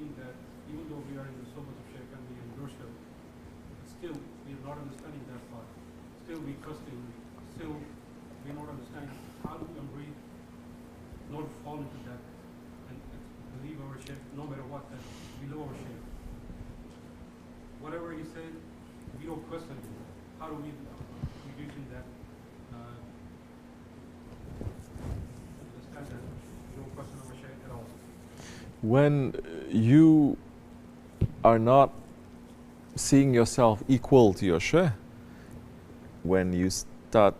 think that even though we are in the sohbet of Shaykh and we endorse him, still we are not understanding that part. Still we trusting, still we are not understanding how to breathe, not fall into that, and believe our Shaykh, no matter what, that we know our Shaykh. Whatever he said, we don't question him. How do we reach in that? Understand that we don't question our Shaykh at all. When you are not seeing yourself equal to your Shaykh, when you start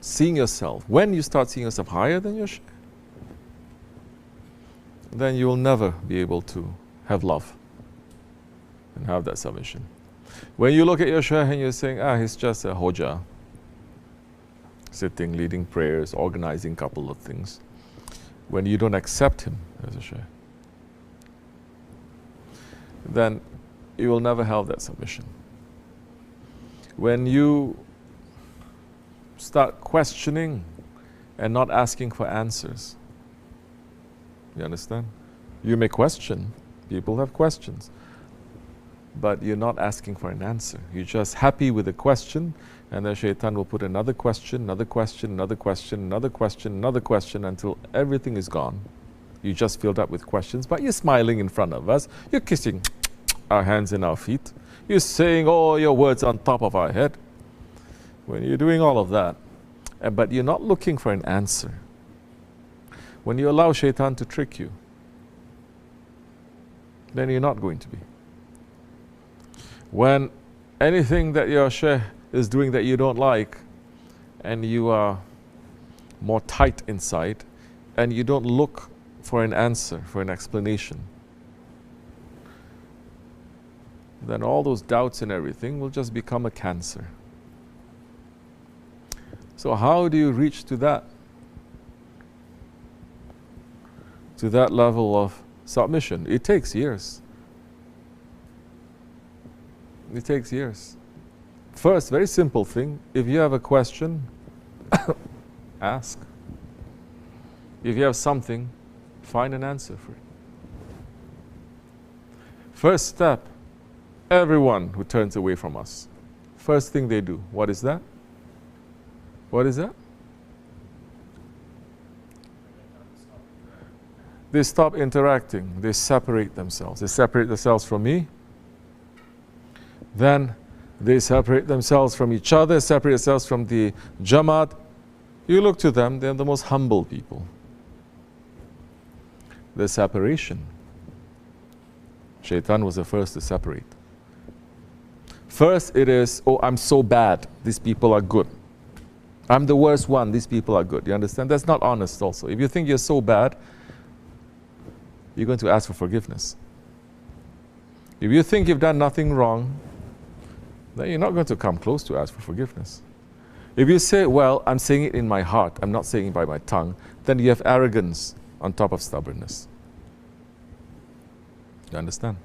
seeing yourself higher than your Shaykh, then you will never be able to have love and have that submission. When you look at your Shaykh and you're saying, he's just a hoja, sitting, leading prayers, organizing a couple of things, when you don't accept him as a Shaykh, then you will never have that submission. When you start questioning and not asking for answers, you understand? You may question, people have questions, but you're not asking for an answer. You're just happy with the question, and then Shaitan will put another question, another question, another question, another question, another question, until everything is gone. You just filled up with questions, but you're smiling in front of us. You're kissing our hands and our feet. You're saying all your words on top of our head. When you're doing all of that, but you're not looking for an answer, when you allow Shaitan to trick you, then you're not going to be. When anything that your Shaykh is doing that you don't like, and you are more tight inside, and you don't look for an answer, for an explanation, then all those doubts and everything will just become a cancer. So how do you reach to that level of submission? It takes years. It takes years. First, very simple thing, if you have a question, ask. If you have something, find an answer for it. First step, everyone who turns away from us, first thing they do, what is that? What is that? They stop interacting. They separate themselves. They separate themselves from me. Then they separate themselves from each other, separate themselves from the Jamaat. You look to them, they're the most humble people. The separation. Shaitan was the first to separate. First it is, I'm so bad, these people are good. I'm the worst one, these people are good. You understand? That's not honest also. If you think you're so bad, you're going to ask for forgiveness. If you think you've done nothing wrong, then you're not going to come close to ask for forgiveness. If you say, well, I'm saying it in my heart, I'm not saying it by my tongue, then you have arrogance on top of stubbornness. You understand?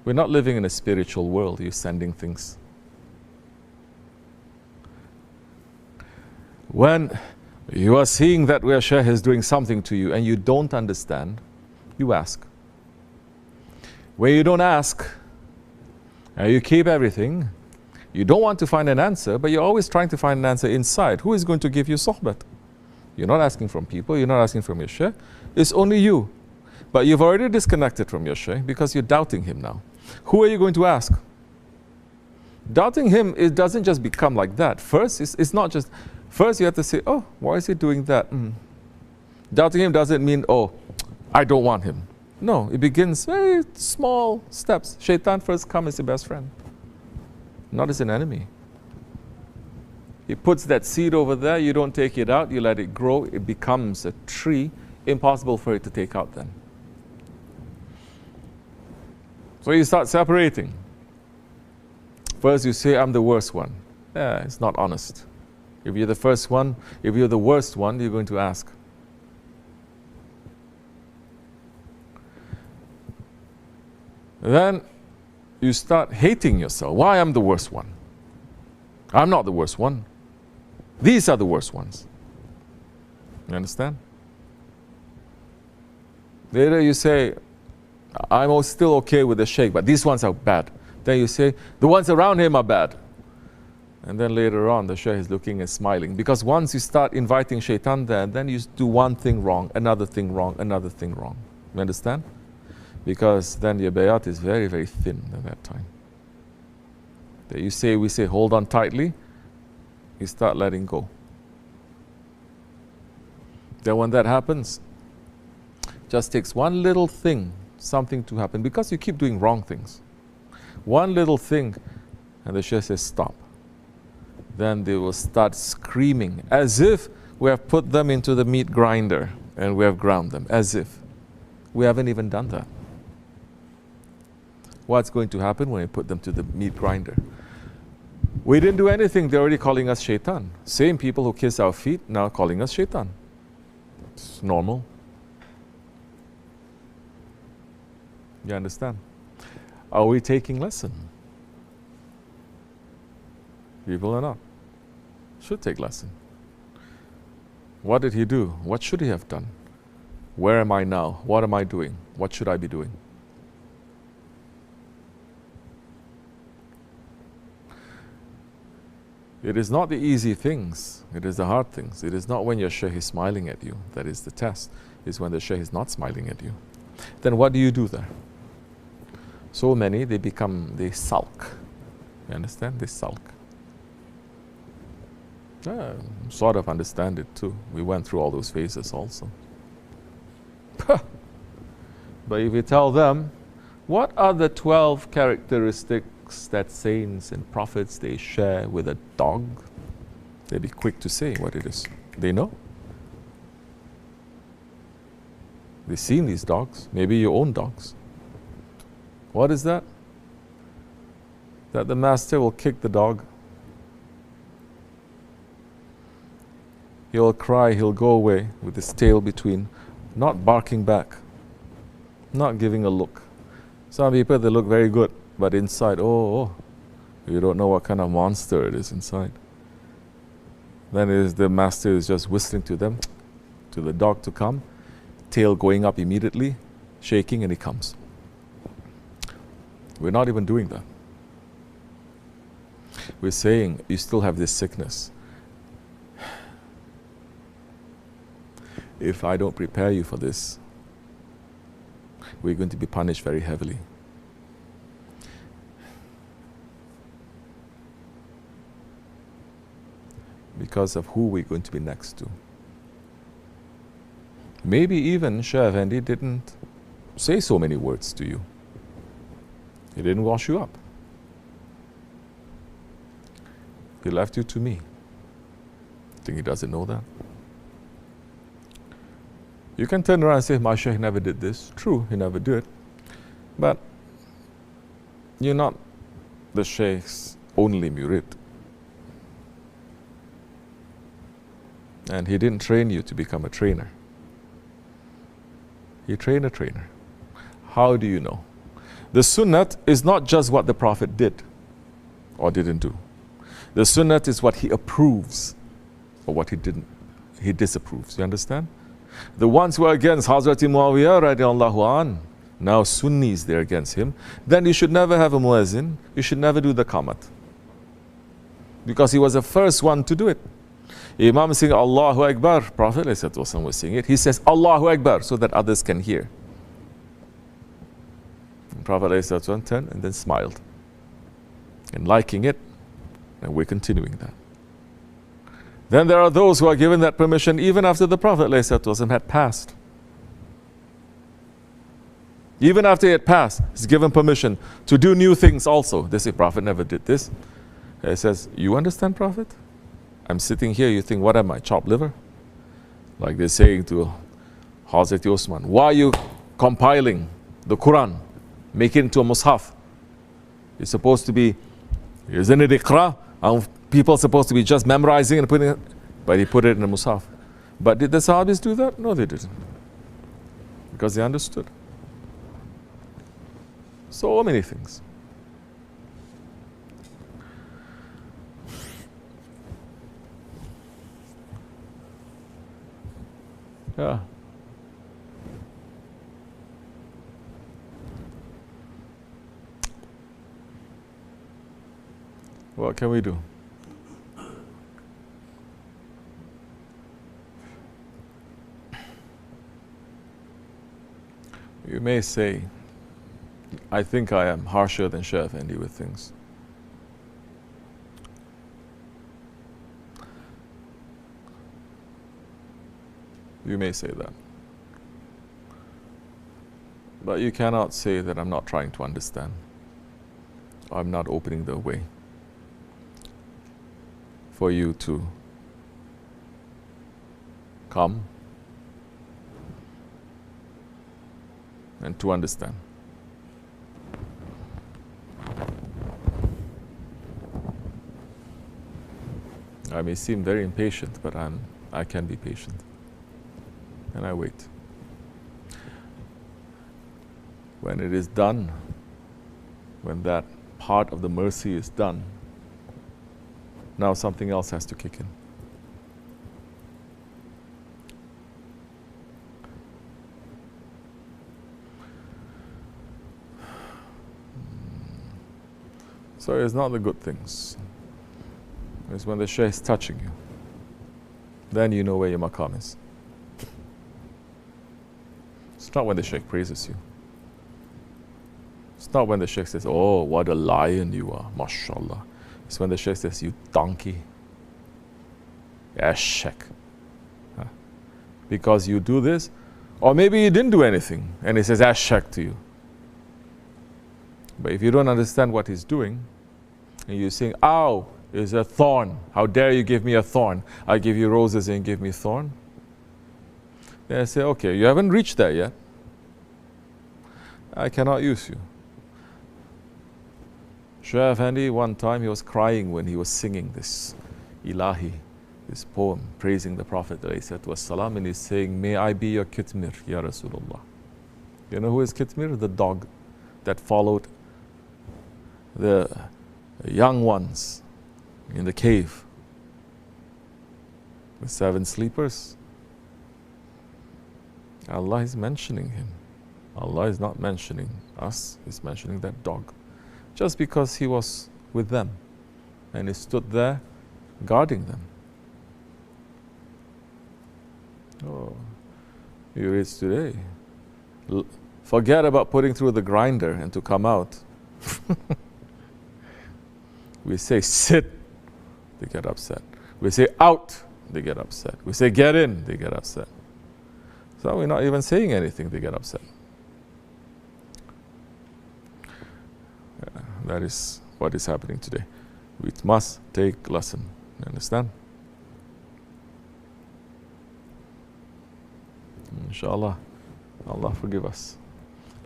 We're not living in a spiritual world. You're sending things. When you are seeing that where Shaykh is doing something to you and you don't understand, you ask. Where you don't ask, and you keep everything, you don't want to find an answer, but you're always trying to find an answer inside. Who is going to give you sohbet? You're not asking from people, you're not asking from your Shaykh. It's only you. But you've already disconnected from your Shaykh because you're doubting him now. Who are you going to ask? Doubting him, it doesn't just become like that. First, it's not just, first you have to say, why is he doing that? Doubting him doesn't mean, I don't want him. No, it begins very small steps. Shaitan first comes as your best friend, not as an enemy. He puts that seed over there, you don't take it out, you let it grow, it becomes a tree, impossible for it to take out then. So you start separating. First you say, I'm the worst one. Yeah, it's not honest. If you're the first one, if you're the worst one, you're going to ask. Then you start hating yourself. Why I'm the worst one? I'm not the worst one. These are the worst ones. You understand? Later you say, I'm still okay with the sheikh, but these ones are bad. Then you say, the ones around him are bad. And then later on, the sheikh is looking and smiling. Because once you start inviting shaitan there, then you do one thing wrong, another thing wrong, another thing wrong. You understand? Because then your bayat is very, very thin at that time. That we say, hold on tightly, you start letting go. Then when that happens, just takes one little thing, something to happen, because you keep doing wrong things. One little thing, and the sheikh says, stop. Then they will start screaming, as if we have put them into the meat grinder and we have ground them, as if. We haven't even done that. What's going to happen when we put them to the meat grinder? We didn't do anything, they're already calling us shaitan. Same people who kiss our feet, now calling us shaitan. It's normal. You understand? Are we taking lesson? People are not. Should take lesson. What did he do? What should he have done? Where am I now? What am I doing? What should I be doing? It is not the easy things, it is the hard things. It is not when your shaykh is smiling at you that is the test. It's when the shaykh is not smiling at you. Then what do you do there? So many, they sulk. You understand? They sulk. Sort of understand it too. We went through all those phases also. But if you tell them, what are the 12 characteristics that saints and prophets they share with a dog? They'll be quick to say what it is. They know. They've seen these dogs, maybe your own dogs. What is that? That the master will kick the dog. He'll cry, he'll go away with his tail between, not barking back, not giving a look. Some people, they look very good, but inside, oh, you don't know what kind of monster it is inside. Then the master is just whistling to them, to the dog to come, tail going up immediately, shaking, and he comes. We're not even doing that. We're saying, you still have this sickness. If I don't prepare you for this, we're going to be punished very heavily. Because of who we're going to be next to. Maybe even Shaykh Effendi didn't say so many words to you. He didn't wash you up. He left you to me. Think he doesn't know that? You can turn around and say, my Shaykh never did this. True, he never did. But you're not the Shaykh's only murid. And he didn't train you to become a trainer. He trained a trainer. How do you know? The sunnat is not just what the Prophet did or didn't do. The sunnat is what he approves or what he didn't. He disapproves. You understand? The ones who are against Hazrat Muawiyah radiallahu an, now Sunnis, they're against him, then you should never have a muezzin, you should never do the qamat. Because he was the first one to do it. Imam saying Allahu Akbar, Prophet was saying it, he says Allahu Akbar so that others can hear. And Prophet turned and then smiled. And liking it, and we're continuing that. Then there are those who are given that permission even after the Prophet ﷺ had passed. Even after he had passed, he's given permission to do new things also. They say, Prophet never did this. He says, you understand, Prophet? I'm sitting here, you think, what am I, chopped liver? Like they're saying to Hazrat Osman, why are you compiling the Quran, make it into a mushaf? It's supposed to be, isn't it iqra? People are supposed to be just memorizing and putting it, but he put it in a mushaf. But did the Sahabis do that? No, they didn't. Because they understood. So many things. Yeah. What can we do? You may say, I think I am harsher than Shaykh Effendi with things. You may say that. But you cannot say that I'm not trying to understand. I'm not opening the way for you to come and to understand. I may seem very impatient, but I can be patient. And I wait. When it is done, when that part of the mercy is done, now something else has to kick in. So it's not the good things. It's when the Shaykh is touching you. Then you know where your maqam is. It's not when the Shaykh praises you. It's not when the Shaykh says, oh, what a lion you are, mashallah. It's when the Shaykh says, you donkey. Ashek. Huh? Because you do this, or maybe you didn't do anything, and he says, Ashek to you. But if you don't understand what he's doing, and you're saying, ow, is a thorn. How dare you give me a thorn? I give you roses and you give me thorn. Then I say, okay, you haven't reached there yet. I cannot use you. Shaykh Effendi, one time he was crying when he was singing this Ilahi, this poem praising the Prophet ﷺ, and he's saying, may I be your Kitmir, Ya Rasulullah. You know who is Kitmir? The dog that followed the young ones in the cave. The 7 sleepers. Allah is mentioning him. Allah is not mentioning us, He's mentioning that dog. Just because he was with them and he stood there guarding them. Oh, you read today. Forget about putting through the grinder and to come out. We say sit, they get upset. We say out, they get upset. We say get in, they get upset. So we're not even saying anything, they get upset. That is what is happening today. We must take lesson. You understand? Inshallah, Allah forgive us.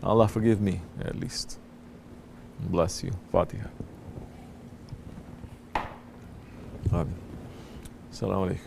Allah forgive me, at least. Bless you. Fatiha. Amin. Assalamu alaikum.